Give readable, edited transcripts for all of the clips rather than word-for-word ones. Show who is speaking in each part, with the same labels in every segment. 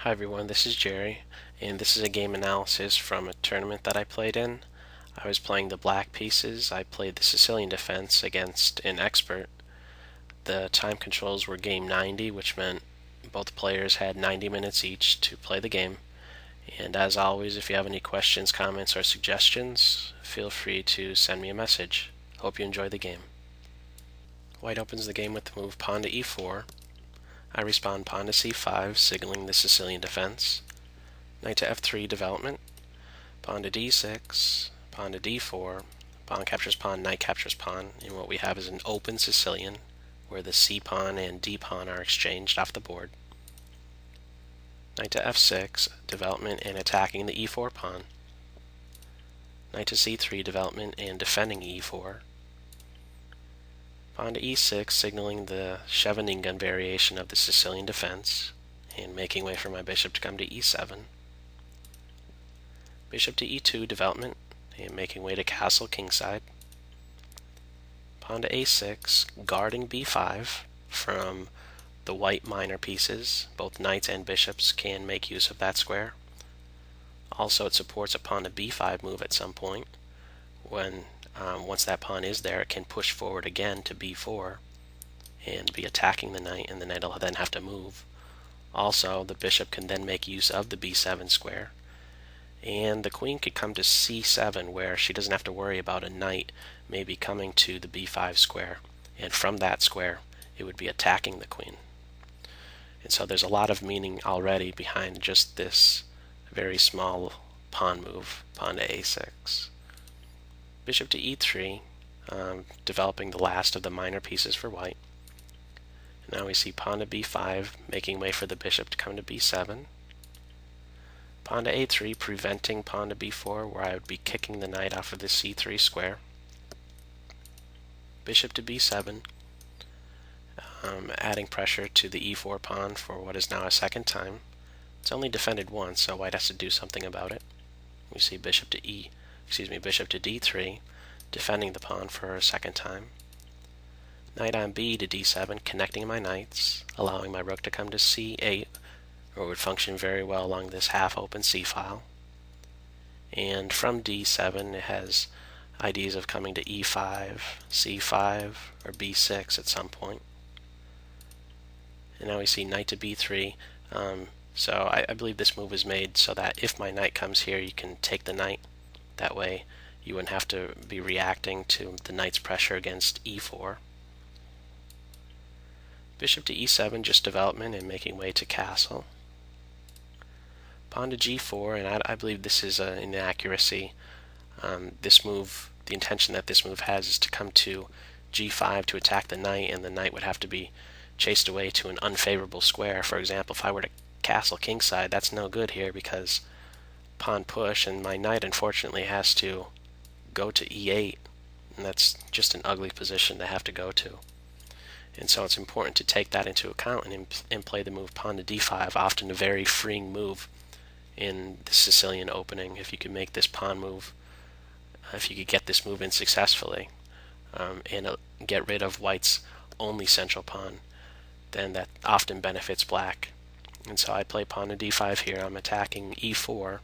Speaker 1: Hi everyone, this is Jerry, and this is a game analysis from a tournament that I played in. I was playing the black pieces. I played the Sicilian Defense against an expert. The time controls were game 90, which meant both players had 90 minutes each to play the game. And as always, if you have any questions, comments, or suggestions, feel free to send me a message. Hope you enjoy the game. White opens the game with the move pawn to e4. I respond pawn to c5, signaling the Sicilian Defense. Knight to f3 development. Pawn to d6, pawn to d4, pawn captures pawn, knight captures pawn, and what we have is an open Sicilian where the c pawn and d pawn are exchanged off the board. Knight to f6 development and attacking the e4 pawn. Knight to c3 development and defending e4. Pawn to e6 signaling the Scheveningen variation of the Sicilian Defense and making way for my bishop to come to e7. Bishop to e2 development and making way to castle kingside. Pawn to a6 guarding b5 from the white minor pieces. Both knights and bishops can make use of that square. Also, it supports a pawn to b5 move at some point. Once that pawn is there, it can push forward again to b4 and be attacking the knight, and the knight will then have to move. Also, the bishop can then make use of the b7 square, and the queen could come to c7 where she doesn't have to worry about a knight maybe coming to the b5 square, and from that square it would be attacking the queen. And so there's a lot of meaning already behind just this very small pawn move, pawn to a6. Bishop to e3, developing the last of the minor pieces for white. And now we see pawn to b5, making way for the bishop to come to b7. Pawn to a3, preventing pawn to b4, where I would be kicking the knight off of the c3 square. Bishop to b7, adding pressure to the e4 pawn for what is now a second time. It's only defended once, so white has to do something about it. We see bishop to d3, defending the pawn for a second time. Knight on b to d7, connecting my knights, allowing my rook to come to c8, or would function very well along this half-open c-file. And from d7, it has ideas of coming to e5, c5, or b6 at some point. And now we see knight to b3. So I believe this move is made so that if my knight comes here, you can take the knight. That way you wouldn't have to be reacting to the knight's pressure against e4. Bishop to e7, just development and making way to castle. Pawn to g4, and I believe this is an inaccuracy. This move, the intention that this move has is to come to g5 to attack the knight, and the knight would have to be chased away to an unfavorable square. For example, if I were to castle kingside, that's no good here because pawn push, and my knight unfortunately has to go to e8, and that's just an ugly position to have to go to. And so it's important to take that into account and play the move pawn to d5, often a very freeing move in the Sicilian opening. If you could make this pawn move, if you could get this move in successfully, and get rid of white's only central pawn, then that often benefits black. And so I play pawn to d5 here. I'm attacking e4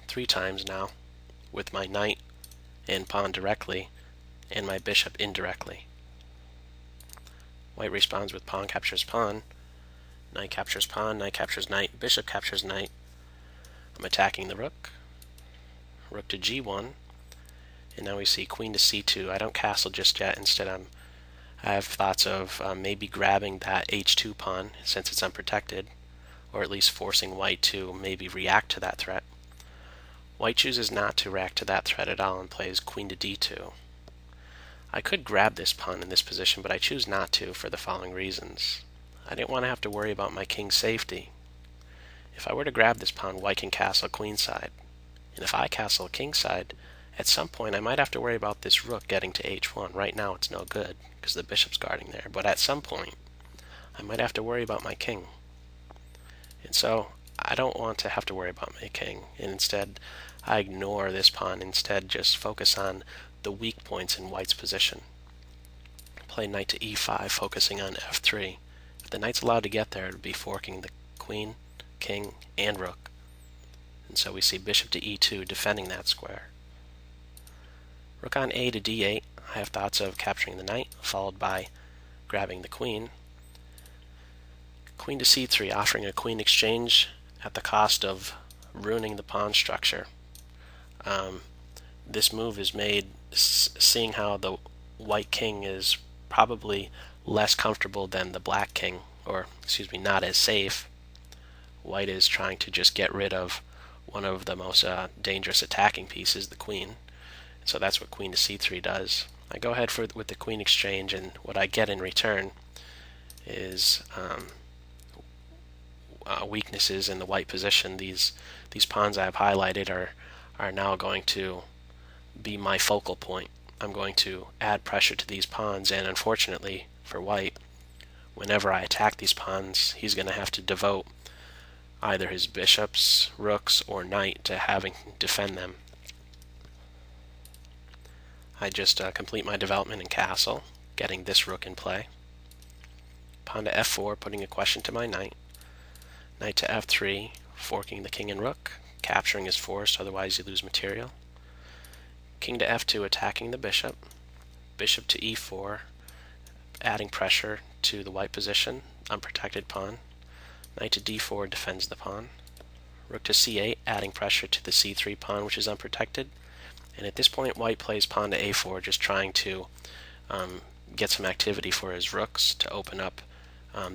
Speaker 1: 3 times now with my knight and pawn directly and my bishop indirectly. White responds with pawn captures pawn, knight captures pawn, knight captures knight, bishop captures knight. I'm attacking the rook, rook to g1, and now we see queen to c2. I don't castle just yet. Instead I have thoughts of maybe grabbing that h2 pawn since it's unprotected, or at least forcing white to maybe react to that threat. White chooses not to react to that threat at all and plays queen to d2. I could grab this pawn in this position, but I choose not to for the following reasons. I didn't want to have to worry about my king's safety. If I were to grab this pawn, white can castle queenside. And if I castle kingside, at some point I might have to worry about this rook getting to h1. Right now it's no good because the bishop's guarding there, but at some point I might have to worry about my king. And so I don't want to have to worry about my king, and instead I ignore this pawn, instead just focus on the weak points in white's position. Play knight to e5, focusing on f3. If the knight's allowed to get there, it would be forking the queen, king and rook. And so we see bishop to e2 defending that square. Rook on a to d8. I have thoughts of capturing the knight, followed by grabbing the queen. Queen to c3, offering a queen exchange at the cost of ruining the pawn structure. This move is made seeing how the white king is probably less comfortable than the black king, or excuse me, not as safe. White is trying to just get rid of one of the most dangerous attacking pieces, the queen. So that's what queen to c3 does. I go ahead with the queen exchange, and what I get in return is weaknesses in the white position. These pawns I've highlighted are now going to be my focal point. I'm going to add pressure to these pawns, and unfortunately for white, whenever I attack these pawns, he's going to have to devote either his bishops, rooks, or knight to having to defend them. I just complete my development in castle, getting this rook in play. Pawn to f4, putting a question to my knight. Knight to f3, forking the king and rook. Capturing is forced, otherwise you lose material. King to f2, attacking the bishop. Bishop to e4, adding pressure to the white position, unprotected pawn. Knight to d4 defends the pawn. Rook to c8, adding pressure to the c3 pawn, which is unprotected. And at this point, white plays pawn to a4, just trying to get some activity for his rooks to open up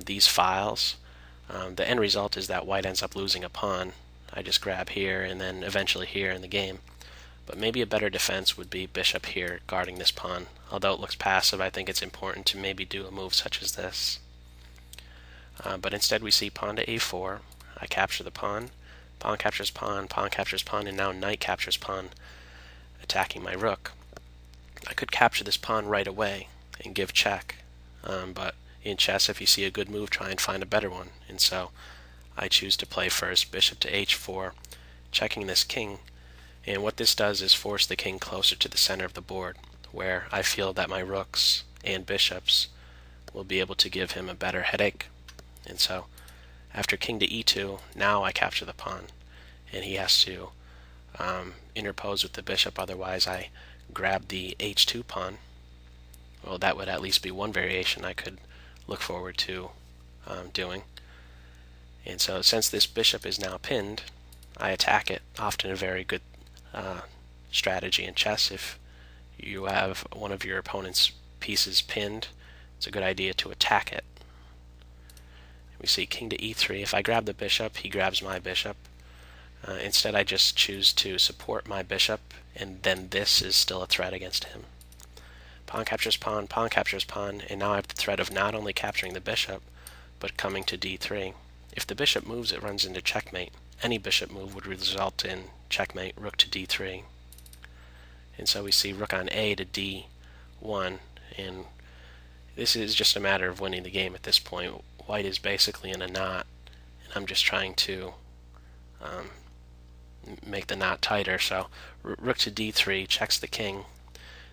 Speaker 1: these files. The end result is that white ends up losing a pawn. I just grab here and then eventually here in the game. But maybe a better defense would be bishop here guarding this pawn. Although it looks passive, I think it's important to maybe do a move such as this. But instead we see pawn to a4. I capture the pawn. Pawn captures pawn, and now knight captures pawn, attacking my rook. I could capture this pawn right away and give check, but in chess, if you see a good move, try and find a better one. And so I choose to play first bishop to h4, checking this king. And what this does is force the king closer to the center of the board, where I feel that my rooks and bishops will be able to give him a better headache. And so after king to e2, now I capture the pawn, and he has to interpose with the bishop, otherwise I grab the h2 pawn. Well, that would at least be one variation I could look forward to doing. And so since this bishop is now pinned, I attack it, often a very good strategy in chess. If you have one of your opponent's pieces pinned, it's a good idea to attack it. We see king to e3. If I grab the bishop, he grabs my bishop. Instead, I just choose to support my bishop, and then this is still a threat against him. Pawn captures pawn, and now I have the threat of not only capturing the bishop, but coming to d3. If the bishop moves, it runs into checkmate. Any bishop move would result in checkmate, rook to d3. And so we see rook on a to d1, and this is just a matter of winning the game at this point. White is basically in a knot, and I'm just trying to make the knot tighter. So rook to d3 checks the king.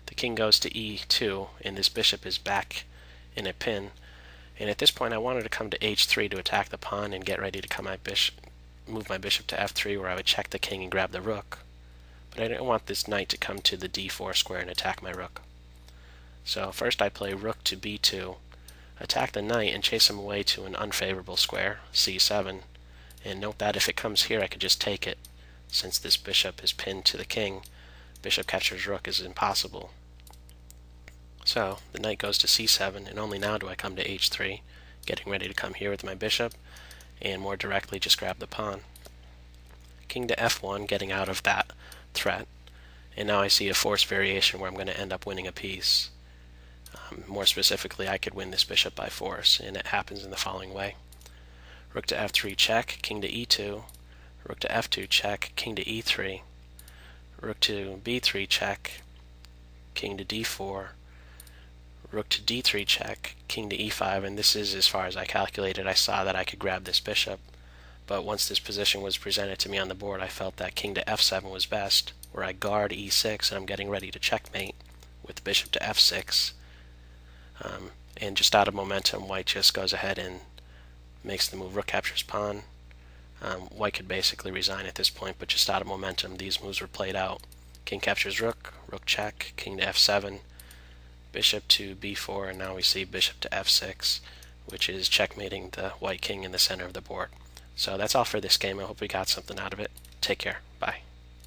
Speaker 1: The king goes to e2, and this bishop is back in a pin. And at this point, I wanted to come to h3 to attack the pawn and get ready to move my bishop to f3, where I would check the king and grab the rook. But I didn't want this knight to come to the d4 square and attack my rook. So first I play rook to b2, attack the knight and chase him away to an unfavorable square, c7. And note that if it comes here, I could just take it. Since this bishop is pinned to the king, bishop captures rook is impossible. So the knight goes to c7, and only now do I come to h3, getting ready to come here with my bishop, and more directly just grab the pawn. King to f1, getting out of that threat, and now I see a forced variation where I'm going to end up winning a piece. More specifically, I could win this bishop by force, and it happens in the following way. Rook to f3 check, king to e2, rook to f2 check, king to e3, rook to b3 check, king to d4, rook to d3 check, king to e5, and this is as far as I calculated. I saw that I could grab this bishop, but once this position was presented to me on the board, I felt that king to f7 was best, where I guard e6, and I'm getting ready to checkmate with bishop to f6. And just out of momentum, white just goes ahead and makes the move rook captures pawn. White could basically resign at this point, but just out of momentum, these moves were played out. King captures rook, rook check, king to f7, bishop to b4, and now we see bishop to f6, which is checkmating the white king in the center of the board. So that's all for this game. I hope we got something out of it. Take care. Bye.